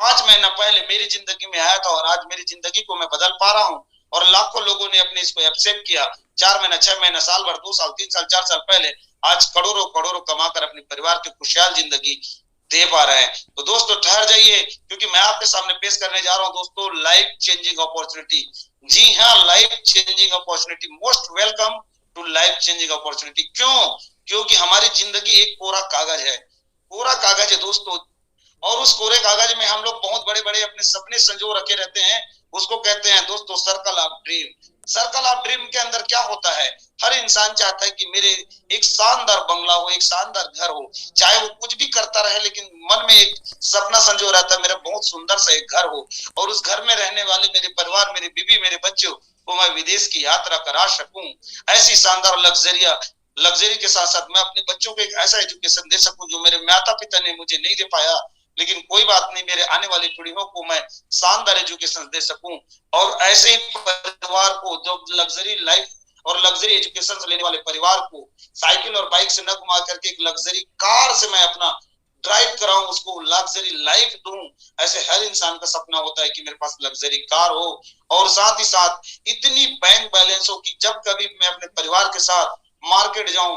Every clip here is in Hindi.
5 महीना पहले मेरी जिंदगी में आया था और आज मेरी जिंदगी को मैं बदल पा रहा हूँ और लाखों लोगों ने अपने इसको एक्सेप्ट किया। 4 महीना, 6 महीना, साल भर, 2 साल, 3 साल, 4 साल पहले आज करोड़ों करोड़ों कमाकर अपने परिवार की खुशहाल जिंदगी दे पा रहे हैं। तो दोस्तों ठहर जाइए, क्योंकि मैं आपके सामने पेश करने जा रहा हूं दोस्तों लाइफ चेंजिंग अपॉर्चुनिटी। जी हाँ, life changing opportunity, most welcome to life changing opportunity. क्यों? क्योंकि हमारी जिंदगी एक कोरा कागज है, कोरा कागज है दोस्तों, और उस कोरे कागज में हम लोग बहुत बड़े बड़े अपने सपने संजो रखे रहते हैं। उसको कहते हैं दोस्तों circle of dream. Circle of dream के अंदर क्या होता है? हर इंसान चाहता है कि मेरे एक शानदार बंगला हो, एक शानदार घर हो, चाहे वो कुछ भी करता रहे लेकिन मन में एक सपना संजो रहता है, मेरा बहुत सुंदर सा एक घर हो और उस घर में रहने वाले मेरे परिवार, मेरी बीवी, मेरे बच्चों को मैं विदेश की यात्रा करा सकूं। ऐसी शानदार लग्जरी के साथ साथ मैं अपने बच्चों को एक ऐसा एजुकेशन दे सकूं जो मेरे माता पिता ने मुझे नहीं दे पाया, लेकिन कोई बात नहीं, मेरे आने वाली पीढ़ियों को मैं शानदार एजुकेशन दे सकूं। और ऐसे ही परिवार को, जो लग्जरी लाइफ और लग्जरी एजुकेशन लेने वाले परिवार को साइकिल और बाइक से न घुमा करके एक लग्जरी कार से मैं अपना ड्राइव कराऊं, उसको लग्जरी लाइफ दूं। ऐसे हर इंसान का सपना होता है कि मेरे पास लग्जरी कार हो और साथ ही साथ इतनी बैंक बैलेंस हो कि जब कभी मैं अपने परिवार के साथ मार्केट जाऊं,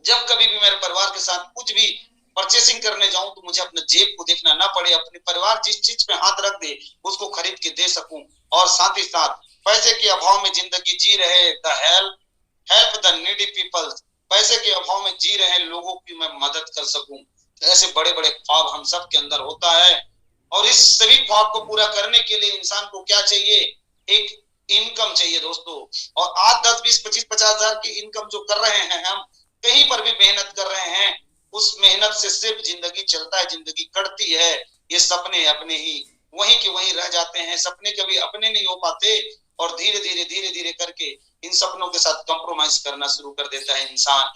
जब कभी भी मेरे परिवार के साथ कुछ भी परचेसिंग करने जाऊं तो मुझे अपने जेब को देखना ना पड़े, अपने परिवार जिस चीज पे हाथ रख दे उसको खरीद के दे सकूं। और साथ ही साथ पैसे के अभाव में जिंदगी जी रहे the help the needy people, पैसे के अभाव में जी रहे लोगों की मैं मदद कर सकूं। ऐसे बड़े बड़े ख्वाब हम सब के अंदर होता है और इस सभी ख्वाब को पूरा करने के लिए इंसान को क्या चाहिए? एक इनकम चाहिए दोस्तों। और आज 10, 20, 25, 50 हजार की इनकम जो कर रहे हैं, हम कहीं पर भी मेहनत कर रहे हैं, उस मेहनत से सिर्फ जिंदगी चलता है, जिंदगी कटती है। ये सपने अपने ही वहीं के वहीं रह जाते हैं, सपने कभी अपने नहीं हो पाते और धीरे धीरे करके इन सपनों के साथ कंप्रोमाइज करना शुरू कर देता है इंसान।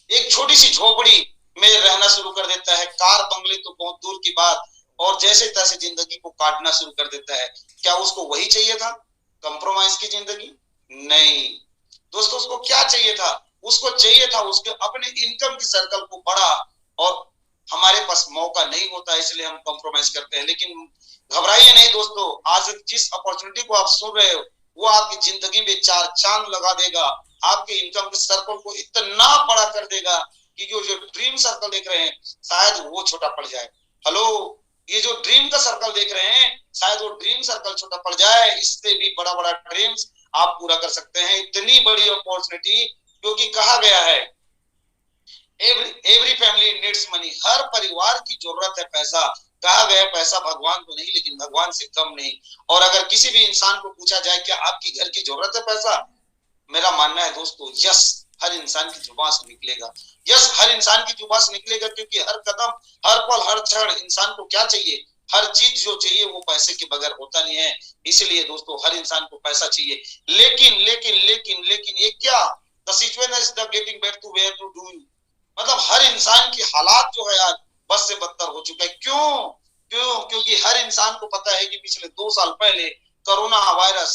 एक छोटी सी झोपड़ी में रहना शुरू कर देता है, कार बंगले तो बहुत दूर की बात, और जैसे तैसे जिंदगी को काटना शुरू कर देता है। क्या उसको वही चाहिए था, कंप्रोमाइज की जिंदगी? नहीं दोस्तों, उसको क्या चाहिए था? उसको चाहिए था उसके अपने इनकम की सर्कल को बढ़ा, और हमारे पास मौका नहीं होता इसलिए हम कॉम्प्रोमाइज करते हैं। लेकिन घबराइए नहीं दोस्तों, आज जिस अपॉर्चुनिटी को आप सुन रहे हो वो आपकी जिंदगी में 4 चांद लगा देगा, आपके इनकम के सर्कल को इतना बड़ा कर देगा कि जो ड्रीम सर्कल देख रहे हैं शायद वो छोटा पड़ जाए। हेलो, ये जो ड्रीम का सर्कल देख रहे हैं शायद वो ड्रीम सर्कल छोटा पड़ जाए, इससे भी बड़ा बड़ा ड्रीम्स आप पूरा कर सकते हैं। इतनी बड़ी अपॉर्चुनिटी, क्योंकि कहा गया है एवरी फैमिली नीड्स मनी, हर परिवार की जरूरत है पैसा। कहा गया पैसा भगवान को नहीं लेकिन भगवान से कम नहीं। और अगर किसी भी इंसान को पूछा जाए क्या आपकी घर की जरूरत है पैसा, मेरा मानना है दोस्तों यस, हर इंसान की जुबान से निकलेगा। यस, हर इंसान की जुबान से निकलेगा, क्योंकि हर कदम, हर पल, हर क्षण इंसान को क्या चाहिए? हर चीज जो चाहिए वो पैसे के बगैर होता नहीं है। इसलिए दोस्तों हर इंसान को पैसा चाहिए। लेकिन लेकिन लेकिन लेकिन ये क्या, the situation is the getting back to where to do, मतलब हर इंसान की हालात जो है आज बस से बदतर हो चुका है। क्यों? क्योंकि हर इंसान को पता है कि पिछले 2 साल पहले कोरोना वायरस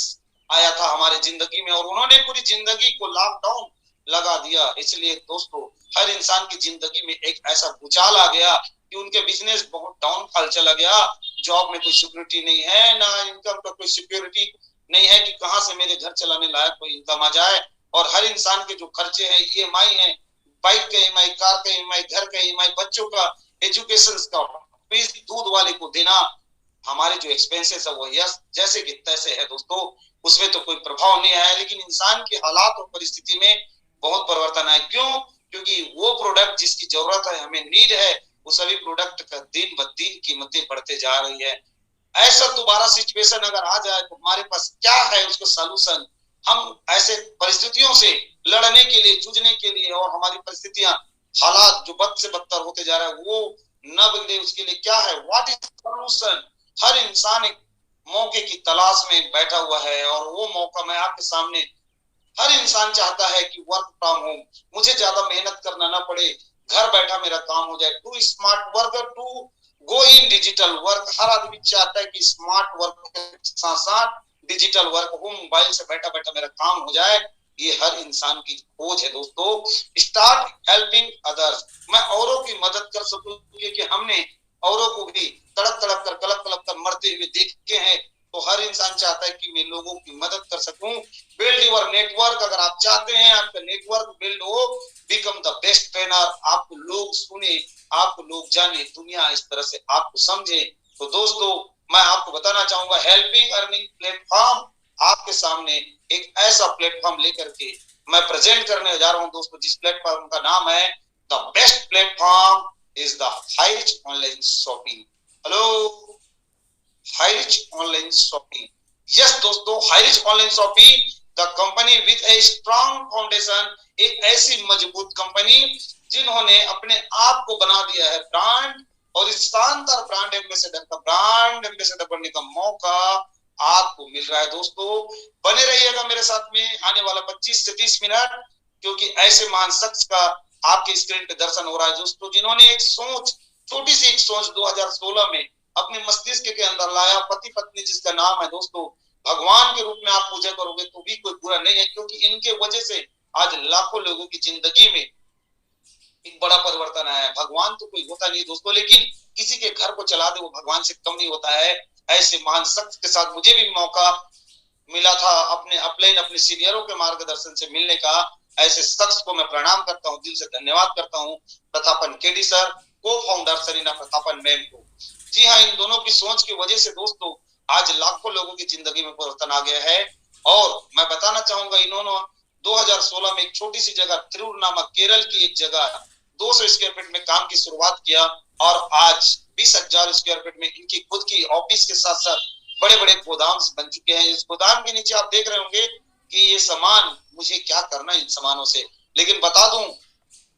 आया था हमारे जिंदगी में और उन्होंने पूरी जिंदगी को लॉकडाउन लगा दिया। इसलिए दोस्तों हर इंसान की जिंदगी में एक ऐसा भूचाल आ गया कि उनके बिजनेस बहुत डाउनफॉल चला गया। जॉब में कोई सिक्योरिटी नहीं है, ना इनकम का कोई सिक्योरिटी नहीं है कि कहां से मेरे घर चलाने लायक कोई इनकम आ जाए। और हर इंसान के जो खर्चे हैं, ईएमआई है, बाइक का ईएमआई, कार का ईएमआई, घर का ईएमआई, बच्चों का एजुकेशन का फीस, दूध वाले को देना, हमारे जो एक्सपेंसेस है वो यस जैसे कि तैसे है दोस्तों, उसमें तो कोई प्रभाव नहीं आया। लेकिन इंसान के हालात और परिस्थिति में बहुत परिवर्तन आए। क्यों? क्योंकि वो प्रोडक्ट जिसकी जरूरत है, हमें नीड है, वो सभी प्रोडक्ट का दिन ब दिन कीमतें बढ़ते जा रही है। ऐसा दोबारा सिचुएशन अगर आ जाए तो हमारे पास क्या है उसका सॉल्यूशन? हम ऐसे परिस्थितियों से लड़ने के लिए, जूझने के लिए, और हमारी परिस्थितियां, हालात जो बद से बदतर होते जा रहा है वो न बिगड़े, उसके लिए क्या है? What is solution? हर इंसान एक मौके की तलाश में बैठा हुआ है और वो मौका मैं आपके सामने, हर इंसान चाहता है कि वर्क फ्रॉम होम, मुझे ज्यादा मेहनत करना ना पड़े, घर बैठा मेरा काम हो जाए। To smart worker to go in digital work, हर आदमी चाहता है कि स्मार्ट वर्क के साथ साथ डिजिटल वर्क हो, मोबाइल से बैठा बैठा मेरा काम हो जाए। ये हर इंसान की खोज है दोस्तों। स्टार्ट हेल्पिंग अदर्स, मैं औरों की मदद कर सकूं, क्योंकि हमने औरों को भी तड़प तड़प कर बढ़ते हुए देखे हैं, तो हर इंसान चाहता है कि मैं लोगों की मदद कर सकूं। बिल्ड योर नेटवर्क, अगर आप चाहते हैं आपका नेटवर्क बिल्ड हो, बिकम द बेस्ट ट्रेनर, आपको लोग सुने, आपको लोग जाने, दुनिया इस तरह से आपको समझे। तो दोस्तों मैं आपको बताना चाहूंगा, हेल्पिंग अर्निंग प्लेटफॉर्म आपके सामने एक ऐसा प्लेटफॉर्म लेकर के मैं प्रेजेंट करने जा रहा हूं दोस्तों, जिस प्लेटफॉर्म का नाम है the best platform is the HiRich online shopping. Hello, HiRich online shopping. Yes दोस्तों, HiRich online shopping the company with a strong foundation, एक ऐसी मजबूत कंपनी जिन्होंने अपने आप को बना दिया है ब्रांड, और इस शानदार ब्रांड एम्बेसडर बनने का मौका आपको मिल रहा है। दोस्तों बने रहिएगा मेरे साथ में आने वाला 25 से 30 मिनट, क्योंकि ऐसे महान शख्स का आपके स्क्रीन पे दर्शन हो रहा है दोस्तों, जिन्होंने एक सोच, छोटी सी एक सोच 2016 में अपने मस्तिष्क के अंदर लाया। पति पत्नी जिसका नाम है दोस्तों, भगवान के रूप में आप पूजा करोगे तो भी कोई बुरा नहीं है, क्योंकि इनके वजह से आज लाखों लोगों की जिंदगी में एक बड़ा परिवर्तन आया है। भगवान तो कोई होता नहीं दोस्तों, लेकिन किसी के घर को चला दे वो भगवान से कम नहीं होता है। ऐसे महान शख्स के साथ मुझे भी मौका मिला था अपने अपलाइन, अपने सीनियरों के मार्गदर्शन से मिलने का। ऐसे शख्स को मैं प्रणाम करता हूँ, दिल से धन्यवाद करता हूँ, प्रतापन केडी सर, को फाउंडर सरीना प्रतापन मैम को। जी हाँ, इन दोनों की सोच की वजह से दोस्तों आज लाखों लोगों की जिंदगी में परिवर्तन आ गया है। और मैं बताना चाहूंगा, इन्होंने 2016 में एक छोटी सी जगह थिरूर नामक केरल की एक जगह 200 स्क्वायर फीट में काम की शुरुआत किया, और आज 20,000 स्क्वायर फीट में इनकी खुद की ऑफिस के साथ साथ बड़े बड़े गोदाम बन चुके हैं। इस गोदाम के नीचे आप देख रहे होंगे कि ये सामान, मुझे क्या करना है इन सामानों से, लेकिन बता दूं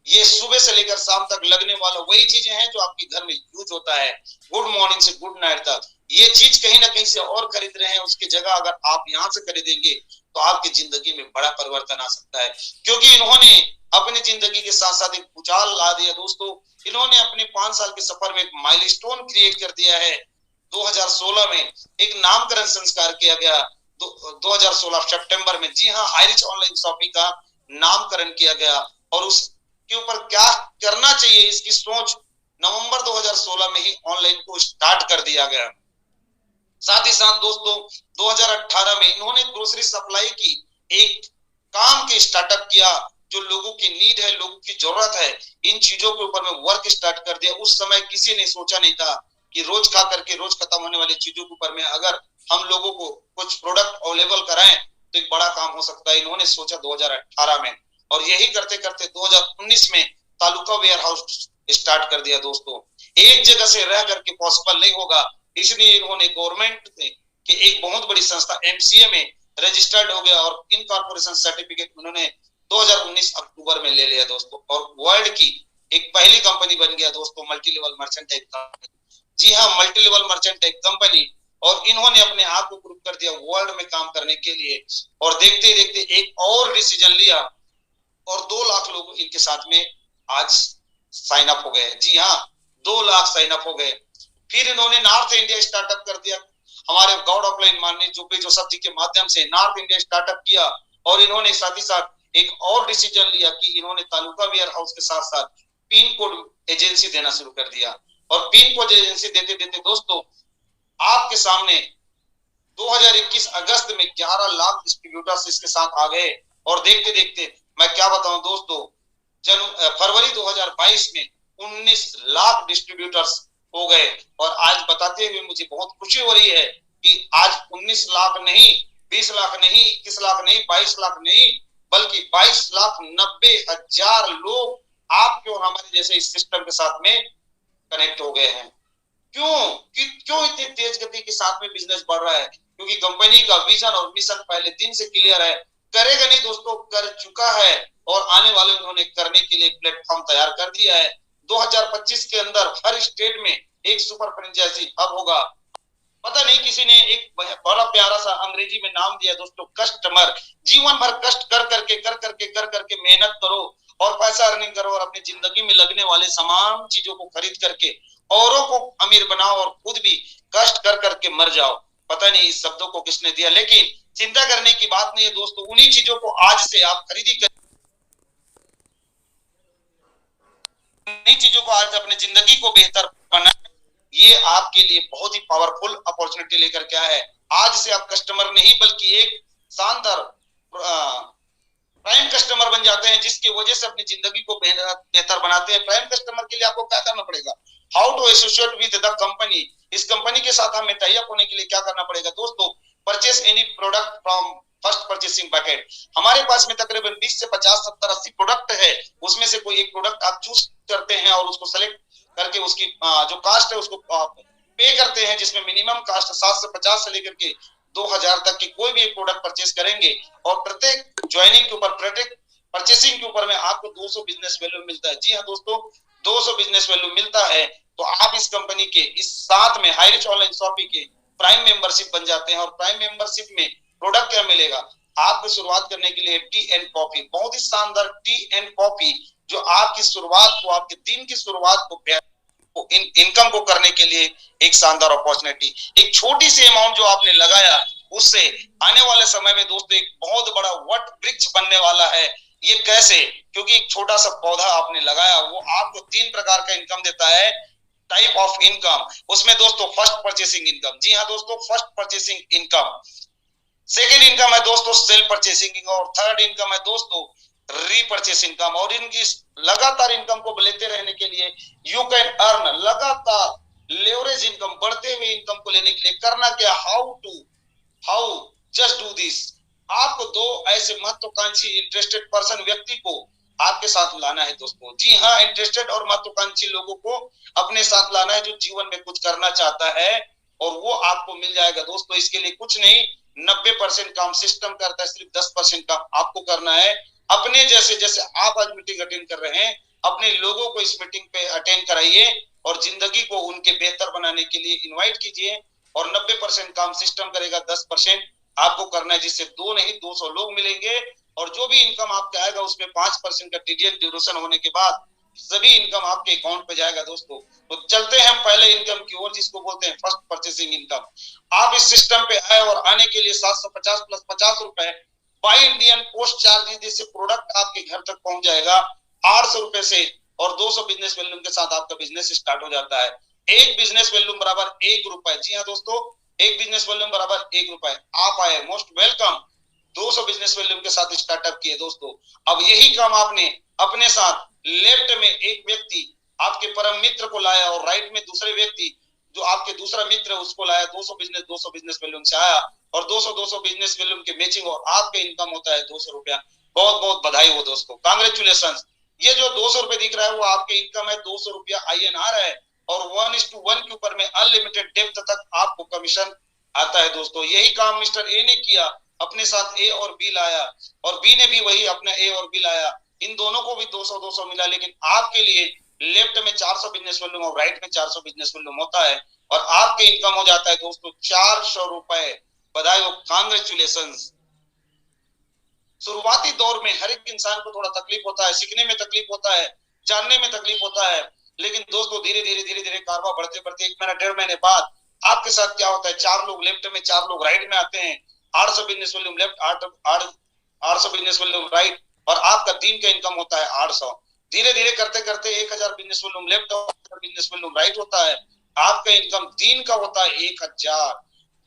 ये सुबह से लेकर शाम तक लगने वाला वही चीजें हैं जो आपके घर में यूज होता है, गुड मॉर्निंग से गुड नाइट तक। ये चीज कहीं ना कहीं से और खरीद रहे हैं, उसकी जगह अगर आप यहाँ से खरीदेंगे तो आपकी जिंदगी में बड़ा परिवर्तन आ सकता है, क्योंकि इन्होंने अपनी जिंदगी के साथ साथ एक भूचाल ला दिया दोस्तों। इन्होंने अपने 5 साल के सफर में एक माइलस्टोन क्रिएट कर दिया है। 2016 में एक नामकरण संस्कार किया गया, 2016 सितंबर में, जी हाँ, हाईरिच ऑनलाइन शॉपिंग का नामकरण किया गया, और उसके ऊपर क्या करना चाहिए इसकी सोच नवंबर 2016 में ही ऑनलाइन को स्टार्ट कर दिया गया। साथ ही साथ दोस्तों 2018 में इन्होंने ग्रोसरी सप्लाई की एक काम के स्टार्टअप किया, जो लोगों की नीड है, लोगों की जरूरत है, इन चीजों के ऊपर में वर्क स्टार्ट कर दिया। उस समय किसी ने सोचा नहीं था कि रोज खा करके रोज खत्म होने वाली चीजों के ऊपर में अगर हम लोगों को कुछ प्रोडक्ट अवेलेबल कराएं तो एक बड़ा काम हो सकता है। इन्होंने सोचा 2018 में, और यही करते करते 2019 में तालुका वेयर हाउस स्टार्ट कर दिया दोस्तों। एक जगह से रह करके पॉसिबल नहीं होगा, इसलिए इन्होंने गवर्नमेंट के एक बहुत बड़ी संस्था एमसीए में रजिस्टर्ड हो गया, और इनकॉर्पोरेशन सर्टिफिकेट उन्होंने 2019 अक्टूबर में ले लिया दोस्तों, और वर्ल्ड की एक पहली कंपनी बन गया दोस्तों multi level merchant type company. जी हाँ, multi level merchant type company, और इन्होंने अपने आप को प्रूव कर दिया वर्ल्ड में काम करने के लिए। और देखते ही देखते एक और डिसीजन लिया, और 2 लाख लोग इनके साथ में आज साइन अप हो गए। जी हाँ, 2 लाख साइन अप हो गए। फिर इन्होंने नॉर्थ इंडिया स्टार्टअप कर दिया, हमारे गॉड ऑफलाइन माननीय जुब्बे जोसेफ जी के माध्यम से नॉर्थ इंडिया स्टार्टअप किया। और इन्होंने साथ ही साथ एक और डिसीजन लिया कि इन्होंने तालुका वेयर हाउस के साथ साथ पिन कोड एजेंसी देना शुरू कर दिया। और पिन कोड एजेंसी देते देते दोस्तों आपके सामने 2021 अगस्त में 11 लाख डिस्ट्रीब्यूटर्स इसके साथ आ गए। और देखते देखते मैं क्या बताऊं दोस्तों, फरवरी 2022 में 19 लाख डिस्ट्रीब्यूटर्स हो गए। और आज बताते हुए मुझे बहुत खुशी हो रही है कि आज 19 लाख नहीं, 20 लाख नहीं, 21 लाख नहीं, 22 लाख नहीं, बल्कि 22,90,000 लोग आपके और हमारे जैसे इस सिस्टम के साथ में कनेक्ट हो गए हैं। क्यों इतनी तेज गति के साथ में बिजनेस बढ़ रहा है? क्योंकि कंपनी का विजन और मिशन पहले दिन से क्लियर है। करेगा नहीं दोस्तों, कर चुका है, और आने वाले उन्होंने करने के लिए प्लेटफॉर्म तैयार कर दिया है। 2025 के अंदर हर स्टेट में एक सुपर फ्रेंचाइजी हब होगा। पता नहीं किसी ने एक बड़ा प्यारा सा अंग्रेजी में नाम दिया दोस्तों, कस्टमर। जीवन भर कष्ट कर करके मेहनत करो और पैसा अर्निंग करो, और अपनी जिंदगी में लगने वाले तमाम चीजों को खरीद करके औरों को अमीर बनाओ, और खुद भी कष्ट कर करके मर जाओ। पता नहीं इस शब्दों को किसने दिया, लेकिन चिंता करने की बात नहीं है दोस्तों। उन्हीं चीजों को आज से आप खरीदी कर, उन्हीं चीजों को आज अपनी जिंदगी को बेहतर बना ये आपके लिए बहुत ही पावरफुल अपॉर्चुनिटी लेकर के आया है। आज से आप कस्टमर नहीं बल्कि एक शानदार प्राइम कस्टमर बन जाते हैं, जिसकी वजह से अपनी जिंदगी को बेहतर बनाते हैं। प्राइम कस्टमर के लिए आपको क्या करना पड़ेगा, how to associate with the company. इस कंपनी के साथ हमें टाई अप होने के लिए क्या करना पड़ेगा दोस्तों, purchase any product from first purchasing bucket. हमारे पास में तकरीबन 20 से 50 70 80 प्रोडक्ट है, उसमें से कोई एक प्रोडक्ट आप चूज करते हैं और उसको सेलेक्ट करके उसकी जो कास्ट है उसको पे करते हैं, जिसमें मिनिमम कास्ट 7 से 50 से लेकर के 2000 तक की कोई भी एक प्रोडक्ट परचेस करेंगे और प्रत्येक ज्वाइनिंग के ऊपर, प्रत्येक परचेसिंग के ऊपर में आपको 200 बिजनेस वैल्यू मिलता है। जी हाँ दोस्तों, 200 बिजनेस वैल्यू मिलता है। तो आप इस कंपनी के इस साथ में हाई रिच ऑनलाइन शॉपिंग के प्राइम मेंबरशिप बन जाते हैं। और प्राइम मेंबरशिप में प्रोडक्ट क्या मिलेगा आपको, शुरुआत करने के लिए टी एंड कॉफी, बहुत ही शानदार टी एंड कॉफी, जो आपकी शुरुआत को, आपके दिन की शुरुआत को इनकम को करने के लिए एक शानदार अपॉर्चुनिटी। एक छोटी सी अमाउंट जो आपने लगाया, उससे आने वाले समय में दोस्तों एक बहुत बड़ा वट वृक्ष बनने वाला है। ये कैसे, क्योंकि एक छोटा सा पौधा आपने लगाया, वो आपको 3 प्रकार का इनकम देता है, टाइप ऑफ इनकम। उसमें दोस्तों फर्स्ट परचेसिंग इनकम, जी हाँ दोस्तों, first purchasing income. Second income है दोस्तों सेल परचेसिंग, और थर्ड इनकम है दोस्तों रीपरचेस इनकम। और इनकी लगातार इनकम को लेते रहने के लिए यू कैन अर्न लगातार लेवरेज इनकम, बढ़ते हुए इनकम को लेने के लिए करना क्या, हाउ जस्ट डू दिस। आपको 2 ऐसे महत्वाकांक्षी इंटरेस्टेड पर्सन व्यक्ति को आपके साथ लाना है दोस्तों। जी हाँ, इंटरेस्टेड और महत्वाकांक्षी लोगों को अपने साथ लाना है, जो जीवन में कुछ करना चाहता है, और वो आपको मिल जाएगा दोस्तों। इसके लिए कुछ नहीं, 90% काम सिस्टम करता है, सिर्फ 10% काम आपको करना है। अपने जैसे जैसे आप आज मीटिंग अटेंड कर रहे हैं, अपने लोगों को इस मीटिंग पे अटेंड कराइए और जिंदगी को उनके बेहतर बनाने के लिए इनवाइट कीजिए। और 90% काम सिस्टम करेगा, 10% आपको करना है, जिससे 2 नहीं 200 लोग मिलेंगे। और जो भी इनकम आपका आएगा उसमें 5% का टीडीएस ड्यूरेशन होने के बाद सभी इनकम आपके अकाउंट पे जाएगा दोस्तों। तो चलते हैं हम पहले इनकम की ओर, जिसको बोलते हैं फर्स्ट परचेसिंग इनकम। आप इस सिस्टम पे आए और आने के लिए 750 प्लस 50 रुपए बाई इंडियन पोस्ट चार्जेस, जिससे प्रोडक्ट आपके घर तक पहुंच जाएगा 800 रुपए से। और 200 बिजनेस वैल्यूम के साथ आपका बिजनेस स्टार्ट हो जाता है। एक बिजनेस वैल्यूम बराबर 1 रुपए। जी हाँ दोस्तों, एक बिजनेस वॉल्यूम बराबर 1 रुपए। आप आए, मोस्ट वेलकम। 200 बिजनेस वॉल्यूम के साथ स्टार्टअप किए दोस्तों। अब यही काम आपने अपने साथ लेफ्ट में एक व्यक्ति आपके परम मित्र को लाया, और राइट में दूसरे व्यक्ति जो आपके दूसरा मित्र है उसको लाया। 200 बिजनेस वॉल्यूम से आया, और 200 बिजनेस वॉल्यूम के मैचिंग, और आपका इनकम होता है 200 रुपया। बहुत बहुत बधाई हो दोस्तों, कांग्रेचुलेशन। ये जो 200 रुपए दिख रहा है वो आपके इनकम है, 200 रुपया INR है। और 1:1 के ऊपर में अनलिमिटेड डेप्थ तक आपको कमीशन आता है दोस्तों। यही काम मिस्टर ए ने किया, अपने साथ ए और बी लाया, और बी ने भी वही अपना ए और बी लाया। इन दोनों को भी 200 मिला, लेकिन आपके लिए लेफ्ट में 400 बिजनेस वॉल्यूम और राइट में 400 बिजनेस वॉल्यूम होता है, और आपके इनकम हो जाता है दोस्तों 400 रुपए। बधाई हो, कांग्रेचुलेशन। शुरुआती दौर में हर एक इंसान को थोड़ा तकलीफ होता है, सीखने में तकलीफ होता है, जानने में तकलीफ होता है, लेकिन दोस्तों धीरे धीरे कारवा बढ़ते बढ़ते 1 महीना 1.5 महीने बाद आपके साथ क्या होता है, 4 लोग लेफ्ट में 4 लोग राइट में आते हैं। 800 business volume left, 800 business volume right, और आपका दिन का इनकम होता है 800। धीरे धीरे करते करते 1000 बिजनेस वॉल्यूम लेफ्ट और बिजनेस वॉल्यूम राइट होता है। आपका इनकम दिन का होता है 1000,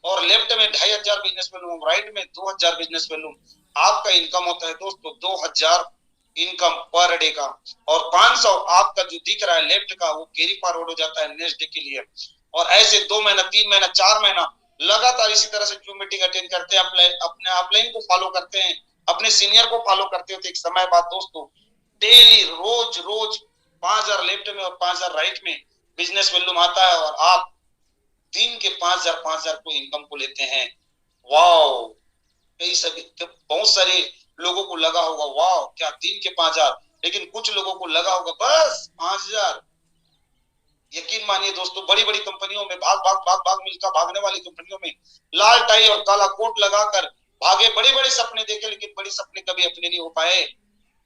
और लेफ्ट में 2500 बिजनेस वॉल्यूम, राइट में 2000 बिजनेस वॉल्यूम। आपका इनकम होता है दोस्तों 2000 इनकम पर डे का। और 500 आपका जो दिख रहा है लेफ्ट का, वो कैरी फॉरवर्ड हो जाता है नेक्स्ट डे के लिए। और ऐसे 2 महीना 3 महीना 4 महीना लगातार इसी तरह से जूम मीटिंग अटेंड करते हैं, अपने अपलाइन को फॉलो करते हैं, अपने सीनियर को फॉलो करते हो, तो एक समय बाद दोस्तों डेली रोज 5000 लेफ्ट में और 5000 राइट में बिजनेस वॉल्यूम आता है, और आप दिन के 5000 को इनकम को लेते हैं। वाओ, कई सभी बहुत सारे लोगों को लगा होगा वाह क्या दिन के 5000, लेकिन कुछ लोगों को लगा होगा बस 5000। यकीन मानिए दोस्तों, बड़ी बड़ी कंपनियों में भाग मिलकर भागने वाली कंपनियों में लाल टाई और काला कोट लगाकर भागे, बड़े बड़े सपने देखे, लेकिन बड़े सपने कभी अपने नहीं हो पाए,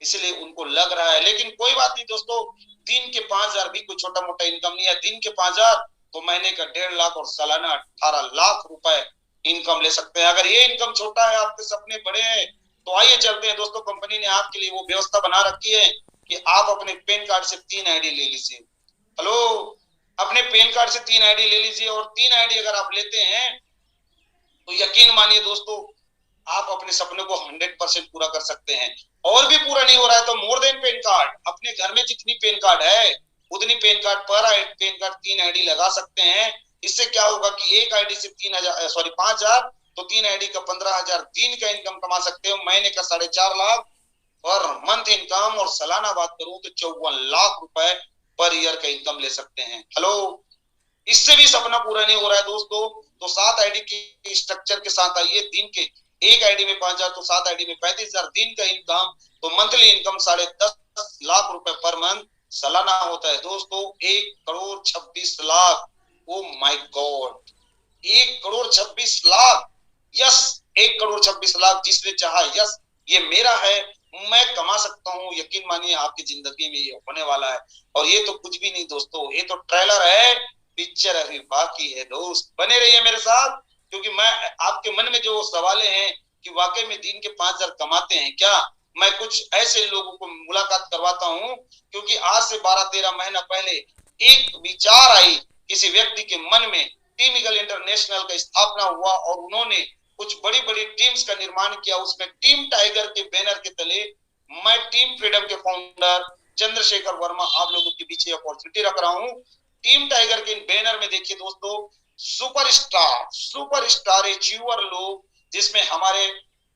इसलिए उनको लग रहा है। लेकिन कोई बात नहीं दोस्तों, दिन के 5000 भी कोई छोटा मोटा इनकम नहीं है। दिन के 5000 तो महीने का 1.5 लाख और सालाना 18 लाख रुपए इनकम ले सकते हैं। अगर ये इनकम छोटा है, आपके सपने बड़े हैं, तो आइए चलते हैं दोस्तों। कंपनी ने आपके लिए वो व्यवस्था बना रखी है कि आप अपने पैन कार्ड से 3 ID ले लीजिए। हेलो, अपने पैन कार्ड से 3 आईडी ले लीजिए, और 3 आईडी अगर आप लेते हैं तो यकीन मानिए दोस्तों, आप अपने सपने को 100% पूरा कर सकते हैं। और भी पूरा नहीं हो रहा है तो मोर देन पैन कार्ड, अपने घर में जितनी पैन कार्ड है उतनी पैन कार्ड पर पैन कार्ड 3 आईडी लगा सकते हैं। इससे क्या होगा कि एक आईडी से 5,000, तो 3 आईडी का 15,000 दिन का इनकम कमा सकते हो, महीने का 4.5 लाख पर मंथ इनकम, और सालाना बात करूं तो 54 लाख रुपए पर ईयर का इनकम ले सकते हैं। हेलो, इससे भी सपना पूरा नहीं हो रहा है दोस्तों, तो 7 आईडी के स्ट्रक्चर के साथ आइए। दिन के एक आईडी में 5,000, तो 7 आईडी में 35,000 दिन का इनकम, तो मंथली इनकम 10.5 लाख रुपए पर मंथ सालाना होता है दोस्तों 1,26,00,000। Oh my God, 1,26,00,000। यस, 1,26,00,000 जिसने चाहा, यस ये मेरा है, मैं कमा सकता हूँ। यकीन मानिए आपकी जिंदगी में ये होने वाला है। और ये तो कुछ भी नहीं दोस्तों, ये तो ट्रेलर है, पिक्चर अभी बाकी है। दोस्त बने रहिए मेरे साथ, क्योंकि मैं आपके मन में जो सवालें हैं कि वाकई में दिन के 5,000 कमाते हैं क्या, मैं कुछ ऐसे लोगों को मुलाकात करवाता हूं, क्योंकि आज से 12-13 महीना पहले एक विचार आई किसी व्यक्ति के मन में, टीम ईगल इंटरनेशनल का स्थापना हुआ और उन्होंने कुछ बड़ी बड़ी टीम्स का निर्माण किया। उसमें टीम टाइगर के बैनर के तले मैं टीम फ्रीडम के फाउंडर चंद्रशेखर वर्मा आप लोगों के बीच अपॉर्चुनिटी रख रहा हूं। टीम टाइगर के बैनर में देखिए दोस्तों, सुपरस्टार अचीवर लोग, जिसमें हमारे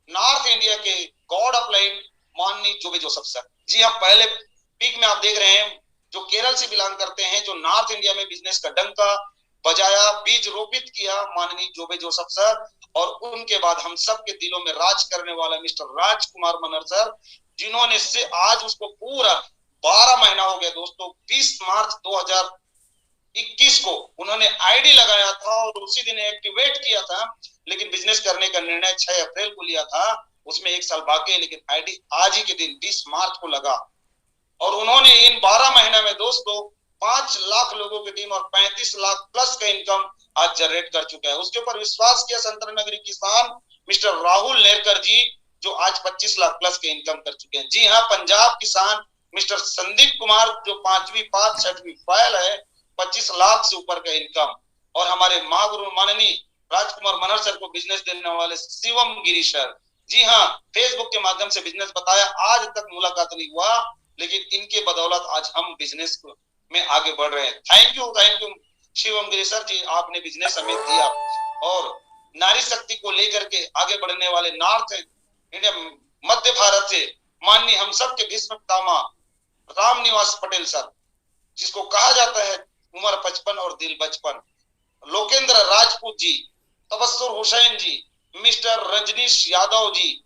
नॉर्थ इंडिया के गॉड ऑफ लाइन माननीय जोबे जोसेफ सर जी हाँ, पहले पीक में आप देख रहे हैं, जो केरल से बिलोंग करते हैं, जो नॉर्थ इंडिया में बिजनेस का डंका बजाया, बीज रोपित किया माननीय जोबे जोसेफ सर। और उनके बाद हम सब के दिलों में राज करने वाला मिस्टर राजकुमार मनहर सर, जिन्होंने से आज उसको पूरा 12 महीना हो गया दोस्तों, 20 मार्च 2021 को उन्होंने आईडी लगाया था और उसी दिन एक्टिवेट किया था, लेकिन बिजनेस करने का निर्णय 6 अप्रैल को लिया था, उसमें 1 साल बाकी है, लेकिन आईडी आज ही के दिन 20 मार्च को लगा। और उन्होंने इन 12 महीना में दोस्तों 5 लाख लोगों की टीम और 35 लाख प्लस का इनकम आज जनरेट कर चुका है। उसके ऊपर विश्वास किया संतरा नगरी किसान मिस्टर राहुल नेरकर जी, जो आज 25 लाख प्लस के इनकम कर चुके हैं। जी हाँ, पंजाब किसान मिस्टर संदीप कुमार, जो 5वीं पास सर्टिफाइड है, 25 लाख से ऊपर का इनकम। और हमारे महागुरु माननीय राजकुमार मनहर सर को बिजनेस देने वाले शिवम गिरी सर, जी हाँ, फेसबुक के माध्यम से बिजनेस बताया, आज तक मुलाकात नहीं हुआ, लेकिन इनके बदौलत आज हम बिजनेस में आगे बढ़ रहे हैं। Thank you Shivam Giri sir ji, आपने बिजनेस हमें दिया। और नारी शक्ति को लेकर के आगे बढ़ने वाले नॉर्थ इंडिया मध्य भारत से माननीय हम सब के भीष्म पितामह राम निवास पटेल सर, जिसको कहा जाता है उम्र 55 और दिल बचपन, लोकेंद्र राजपूत जी, तबस्सुर हुसैन जी, मिस्टर रजनीश यादव जी,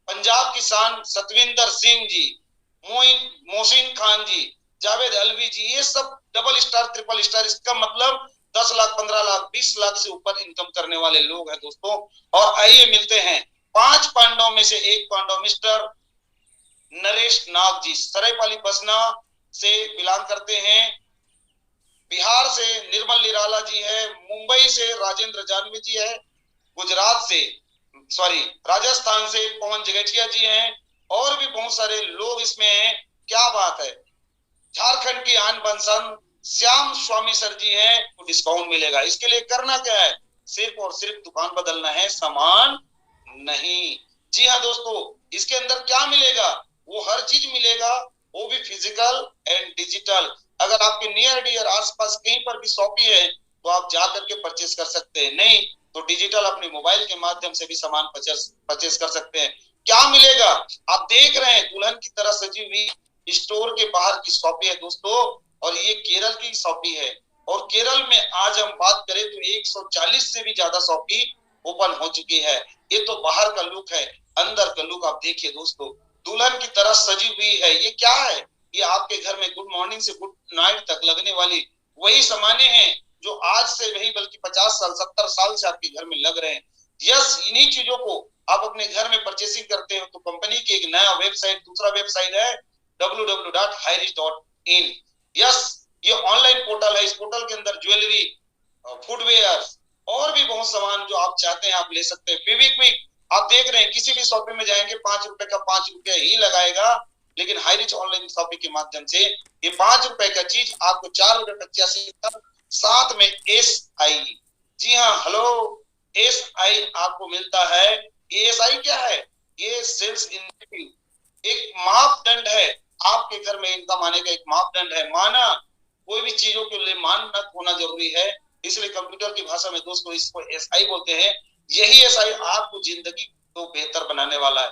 पंजाब किसान सतविंदर सिंह जी, मोहसिन खान जी, जावेद अलवी जी, ये सब डबल स्टार ट्रिपल स्टार, इसका मतलब 10 लाख 15 लाख 20 लाख से ऊपर इनकम करने वाले लोग हैं दोस्तों। और आइए मिलते हैं 5 पांडवों में से एक पांडव मिस्टर नरेश नाग जी, सरायपाली बसना से बिलोंग करते हैं, बिहार से निर्मल निराला जी है, मुंबई से राजेंद्र जानवी जी है, गुजरात से राजस्थान से पवन जगेठिया जी हैं, और भी बहुत सारे लोग इसमें हैं। क्या बात है, झारखंड की आन बंसन श्याम स्वामी सर जी हैं, तो डिस्काउंट मिलेगा। इसके लिए करना क्या है, सिर्फ और सिर्फ दुकान बदलना है, सामान नहीं। जी हाँ दोस्तों, इसके अंदर क्या मिलेगा, वो हर चीज मिलेगा, वो भी फिजिकल एंड डिजिटल। अगर आपके नियर डियर आसपास कहीं पर भी शॉपी है तो आप जाकर के परचेस कर सकते हैं, नहीं तो डिजिटल अपने मोबाइल के माध्यम से भी सामान परचेस कर सकते हैं। क्या मिलेगा, आप देख रहे हैं दुल्हन की तरह सजी हुई स्टोर के बाहर की शॉपी है दोस्तों, और ये केरल की शॉपी है। और केरल में आज हम बात करें तो 140 से भी ज्यादा शॉपी ओपन हो चुकी है। ये तो बाहर का लुक है, अंदर का लुक आप देखिए दोस्तों, दुल्हन की तरह सजी हुई है। ये क्या है, ये आपके घर में गुड मॉर्निंग से गुड नाइट तक लगने वाली वही सामाने हैं जो आज से नहीं बल्कि 50 साल 70 साल से आपके घर में लग रहे हैं। यस, इन्हीं चीजों को आप अपने घर में परचेसिंग करते हो तो कंपनी की एक नया वेबसाइट, दूसरा वेबसाइट है www.hirich.in। यस, ये ऑनलाइन पोर्टल है, इस पोर्टल के अंदर ज्वेलरी, फुटवेयर और भी बहुत सामान जो आप चाहते हैं आप ले सकते हैं। फेविक्विक आप देख रहे हैं, किसी भी शॉपिंग में जाएंगे 5 रुपए का 5 रुपया ही लगाएगा, लेकिन हाईरिच ऑनलाइन शॉपिंग के माध्यम से ये 5 रुपए का चीज आपको 4 रुपए 85 साथ में SI। जी हाँ, हेलो, SI आपको मिलता है। SI क्या है? ये सेल्स इंसेंटिव एक मापदंड है, आपके घर में इनकम आने का एक मापदंड है। माना कोई भी चीजों के लिए मानक होना जरूरी है, इसलिए कंप्यूटर की भाषा में दोस्तों इसको SI बोलते हैं। यही SI आपको जिंदगी को बेहतर बनाने वाला है।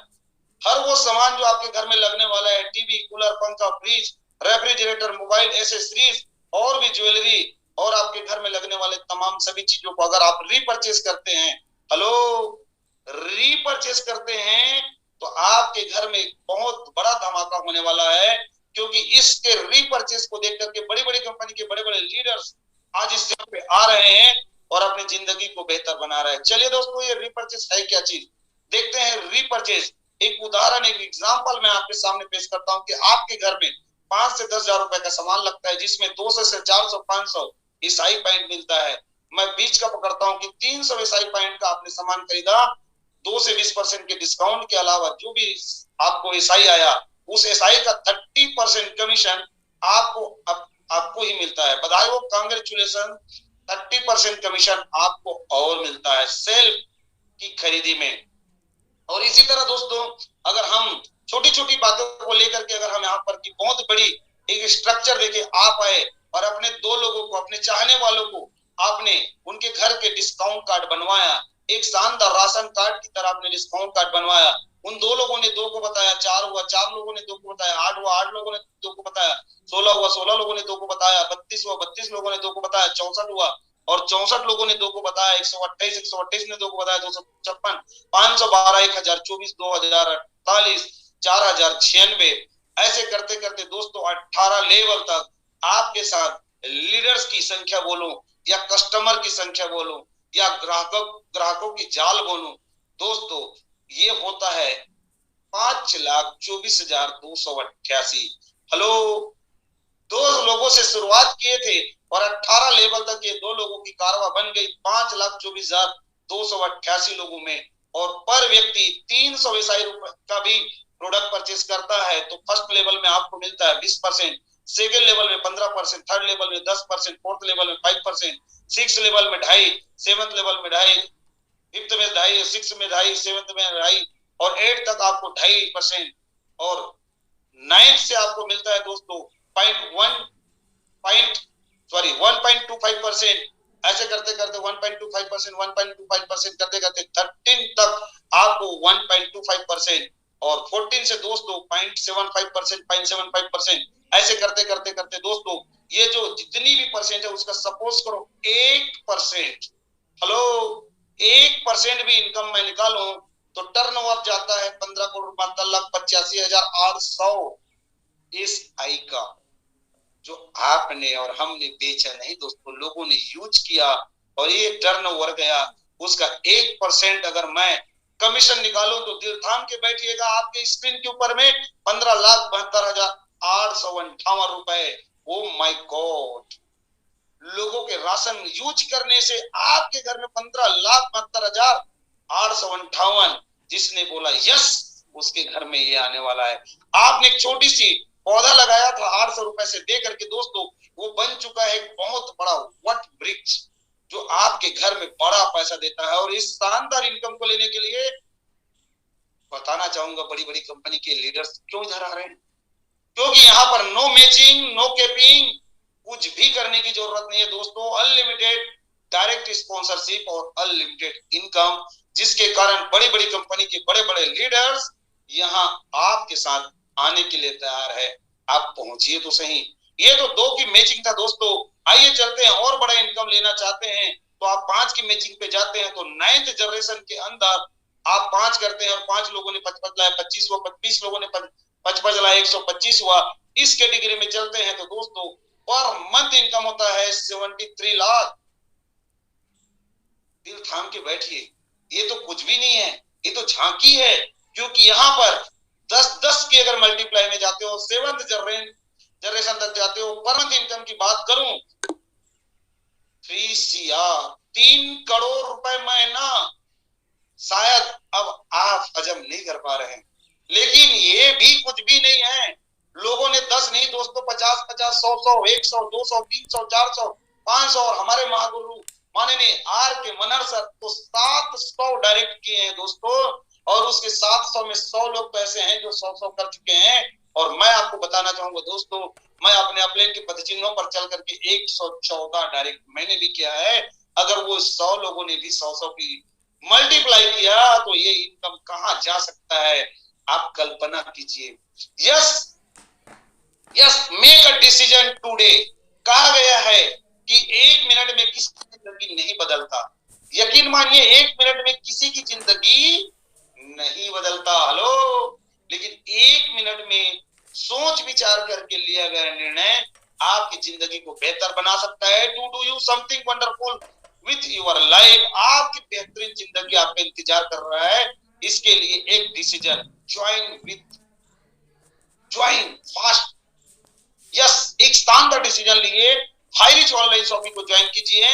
हर वो सामान जो आपके घर में लगने वाला है, टीवी, कूलर, पंखा, फ्रिज, रेफ्रिजरेटर, मोबाइल, एसेसरीज और भी ज्वेलरी और आपके घर में लगने वाले तमाम सभी चीजों को अगर आप रीपरचेस करते हैं, हेलो, रीपरचेस करते हैं, तो आपके घर में बहुत बड़ा धमाका होने वाला है। क्योंकि इसके रीपरचेस को देख करके बड़ी बड़ी कंपनी के बड़े बड़े लीडर्स आज इस जगह पे आ रहे हैं और अपनी जिंदगी को बेहतर बना रहे हैं। चलिए दोस्तों, ये रीपरचेस है क्या चीज, देखते हैं। रीपरचेस एक उदाहरण, एक एग्जांपल मैं आपके सामने पेश करता हूं कि आपके घर में 5 से 10 हजार रुपए का सामान लगता है, जिसमें 200 से 400 500 ईसाई पॉइंट मिलता है। मैं बीच का पकड़ता हूं कि 300 ईसाई पॉइंट का आपने सामान खरीदा, 2 से 20% के डिस्काउंट के अलावा जो भी आपको ईसाई आया, उस ईसाई का 30% कमीशन आपको ही मिलता है। बधाई हो, कांग्रेचुलेशन। 30% कमीशन आपको और मिलता है सेल्फ की खरीदी में। और इसी तरह दोस्तों, अगर हम छोटी छोटी बातों को लेकर के अगर हम यहाँ पर की बहुत बड़ी एक स्ट्रक्चर देखे, आप आए और अपने दो लोगों को, अपने चाहने वालों को आपने उनके घर के डिस्काउंट कार्ड बनवाया, एक शानदार राशन कार्ड की तरह आपने डिस्काउंट कार्ड बनवाया। उन दो लोगों ने दो को बताया, 4 हुआ, 4 लोगों ने दो को बताया, 8 हुआ, 8 लोगों ने दो को बताया, 16 हुआ, 16 लोगों ने दो को बताया, 32 हुआ, 32 लोगों ने दो को बताया, 64 हुआ और 64 लोगों ने दो को बताया, 128 ने दो को बताया, 256, 512, 1024, 2048, 4096। ऐसे करते करते दोस्तों 18 लेवल तक आपके साथ लीडर्स की संख्या बोलो या कस्टमर की संख्या बोलो या ग्राहकों की जाल बोलो, दोस्तों ये होता है 5,24,288। हेलो, 2 लोगों से शुरुआत किए थे और 18 लेवल तक ये 2 लोगों की कारवा बन गई 5,24,288 लोगों में। और पर व्यक्ति 300 ईसाई रुपए का भी प्रोडक्ट परचेस करता है तो फर्स्ट लेवल में आपको मिलता है 20%, सेकेंड लेवल में 15%, थर्ड लेवल में 10%, फोर्थ लेवल में 5%, सिक्स लेवल में 2.5%, सेवंथ लेवल में 2.5%, फिफ्थ में 2.5%, सिक्स में 2.5%, सेवंथ में 2.5% और 8 तक आपको 2.5%। और 9 से आपको मिलता है दोस्तों 1.25%। ऐसे करते करते 1.25%, 1.25% करते करते 13 तक आपको 1.25% और 14 से दोस्तों 0.75%, 0.75%। ऐसे करते करते करते दोस्तों ये जो जितनी भी परसेंट है उसका सपोज करो 1%, हेलो, 1% भी इनकम मैं निकालूं तो टर्नओवर जाता है 15,72,85,800 इस आई का, जो आपने और हमने बेचा नहीं दोस्तों, लोगों ने यूज किया और ये टर्नओवर गया। उसका 1% अगर मैं कमीशन निकालूं तो दिल थाम के बैठिएगा, आपके स्क्रीन के ऊपर में 15,72,858 रुपए। ओ माय गॉड, लोगों के राशन यूज करने से आपके घर में 15,72,858, जिसने बोला यस उसके घर में ये आने वाला है। आपने एक छोटी सी पौधा लगाया था 800 रुपए से दे करके दोस्तों, वो बन चुका है एक बहुत बड़ा वट वृक्ष जो आपके घर में बड़ा पैसा देता है। और इस शानदार इनकम को लेने के लिए बताना चाहूंगा बड़ी बड़ी कंपनी के लीडर्स क्यों इधर आ रहे हैं, क्योंकि यहाँ पर नो मैचिंग, नो कैपिंग, कुछ भी करने की जरूरत नहीं है दोस्तों। अनलिमिटेड डायरेक्ट स्पॉन्सरशिप और अनलिमिटेड इनकम, जिसके कारण बड़ी बड़ी कंपनी के बड़े बड़े लीडर्स यहाँ आपके साथ आने के लिए तैयार है। आप पहुंचिए तो सही। ये तो 2 की मैचिंग था दोस्तों, आइए चलते हैं और बड़ा इनकम लेना चाहते हैं तो आप 5 की मैचिंग पे जाते हैं तो 9th जनरेशन के अंदर आप 5 करते हैं और 5 लोगों ने 55 लाया, 25 हुआ, 25 लोगों ने 55 लाया, 125 हुआ। इस कैटेगरी में चलते हैं तो दोस्तों पर मंथ इनकम होता है 73 लाख। दिल थाम के बैठिए, ये तो कुछ भी नहीं है, ये तो झांकी है। क्योंकि यहाँ पर 10-10 की अगर मल्टीप्लाई में जाते हो, 7th जनरेशन तक जाते हो, पर मंथ इनकम की बात करूं 3 करोड़ रुपए महीना, शायद अब आप हजम नहीं कर पा रहे हैं, लेकिन ये भी कुछ भी नहीं है। लोगों ने 10 नहीं दोस्तों, 50-50, 100-100, 200, 300, 400, 500 और हमारे महागुरु माननीय आर के मनहर सर तो 700 डायरेक्ट किए हैं दोस्तों। और उसके 700 में 100 लोग तो ऐसे हैं जो 100 कर चुके हैं। और मैं आपको बताना चाहूंगा दोस्तों, मैं अपने अपलेट के पदचिन्हों पर चल करके 114 डायरेक्ट मैंने भी किया है। अगर वो 100 लोगों ने भी 100 की मल्टीप्लाई किया तो ये इनकम कहां जा सकता है, आप कल्पना कीजिए। Yes make a decision today. कहा गया है कि 1 मिनट में किसी की जिंदगी नहीं बदलता। यकीन मानिए 1 मिनट में किसी की जिंदगी नहीं बदलता। हेलो, लेकिन 1 मिनट में सोच विचार करके लिया गया निर्णय आपकी जिंदगी को बेहतर बना सकता है। To do you something wonderful with your life. आपकी बेहतरीन जिंदगी आपका इंतजार कर रहा है। इसके लिए एक डिसीजन, ज्वाइन फास्ट। यस, एक शानदार डिसीजन लिए हाई रिच ऑनलाइन शॉपिंग को ज्वाइन कीजिए।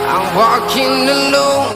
I'm walking alone.